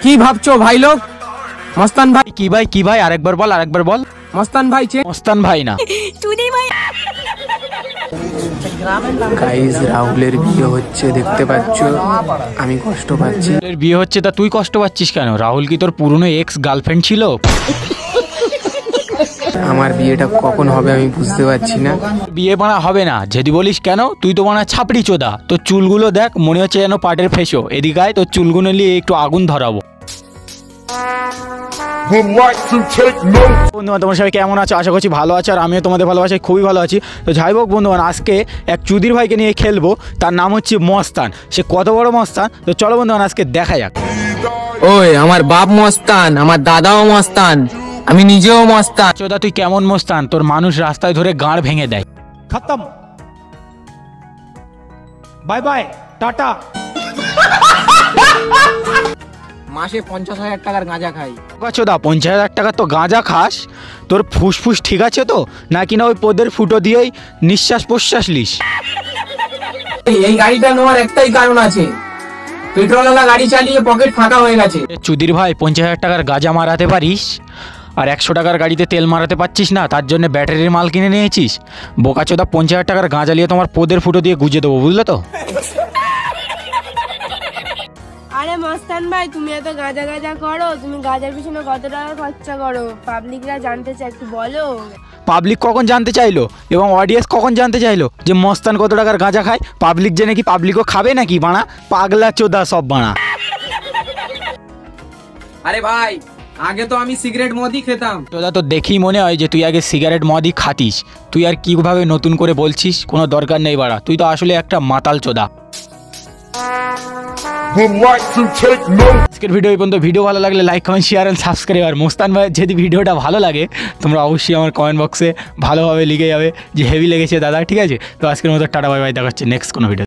কি ভাবছো ভাই লোক? মস্তান ভাই। কি ভাই আরেকবার বল। মস্তান ভাই। মস্তান ভাই না চুদি ভাই। গাইস রাহুলের বিয়ে হচ্ছে, দেখতে পাচ্ছ, আমি কষ্ট পাচ্ছি। বিয়ে হচ্ছে তা তুই কষ্ট পাচ্ছিস কেন? রাহুল কি তোর পুরনো এক্স গার্লফ্রেন্ড ছিল? আমার বিয়েটা কখন হবে আমি বুঝতে পারছি না। বিয়ে বানা হবে না যদি বলিস কেন? তুই তো বানা ছাপড়ি চোদা। তোর চুলগুলো দেখ, মনে হচ্ছে যেন পাটের ফেসো। এদিকে আয়, তোর চুলগুলো নিয়ে একটু আগুন ধরাবো। বন্ধুরা তোমার সবাই কেমন আছো? আশা করছি ভালো আছে, আর আমিও তোমাদের ভালোবাসায় খুবই ভালো আছি। তো যাই হোক বন্ধুগণ, আজকে এক চুদির ভাইকে নিয়ে খেলবো। তার নাম হচ্ছে মস্তান। সে কত বড় মস্তান তো চলো বন্ধুগণ আজকে দেখা যাক। ওই আমার বাপ মস্তান, আমার দাদাও মস্তান, আমি নিজেও মস্তান। চোদা তুই কেমন মস্তান? তোর মানুষ রাস্তায় ধরে গাঁড় ভেঙে দেয়। खत्म, बाय बाय, टाटा। মাসে 50,000 টাকার গাঁজা খাই। চোদা 50,000 টাকা তো গাঁজা খাস? তোর ফুসফুস ঠিক আছে তো, নাকি না ওই পদের ফুটো দিয়েই নিঃশ্বাস প্রশ্বাস লিস? এই গাড়িটা নেওয়ার একটাই কারণ আছে, পেট্রোলওয়ালা গাড়ি চালিয়ে পকেট ফাঁকা হয়ে গেছে। চুদির ভাই 50,000 টাকার গাঁজা মারাতে পারিস, আর 100 টাকার গাড়িতে তেল মারাতে পারছিস না, তার জন্য ব্যাটারির মাল কিনে নিয়েছিস। বোকাচোদা 50,000 টাকার গাঁজা নিয়ে তোমার পদের ফুটো দিয়ে গুজে দেবো, বুঝলে তো? আরে মস্তান ভাই, তুমি এত গাঁজা করো, তুমি গাঁজার পিছনে কত টাকা খরচা করো? পাবলিকরা জানতে চায়, একটু বলো। পাবলিক কখন জানতে চাইলো এবং অডিয়েন্স কখন জানতে চাইলো যে মস্তান কত টাকার গাঁজা খায়? পাবলিক জেনে কি পাবলিকও খাবে নাকি বানা? পাগলা চোদা সব বানা। আরে ভাই, আগে তো আমি সিগারেট মদই খেতাম। চোদা তো দেখেই মনে হয় যে তুই আগে সিগারেট মদই খাতিস। তুই আর কিভাবে নতুন করে বলছিস? কোনো দরকার নেই বাড়া, তুই তো আসলে একটা মাতাল চোদা। আজকের ভিডিও এই পর্যন্ত। ভিডিও ভালো লাগলে like, comment, share and subscribe. আর মোস্তান ভাই যদি ভিডিওটা ভালো লাগে তোমরা অবশ্যই আমার কমেন্ট বক্সে ভালোভাবে লিখে যাবে যে হেভি লেগেছে দাদা, ঠিক আছে? তো আজকের মতো টাটা বাই বাই, দেখা হচ্ছে নেক্সট কোনো ভিডিও।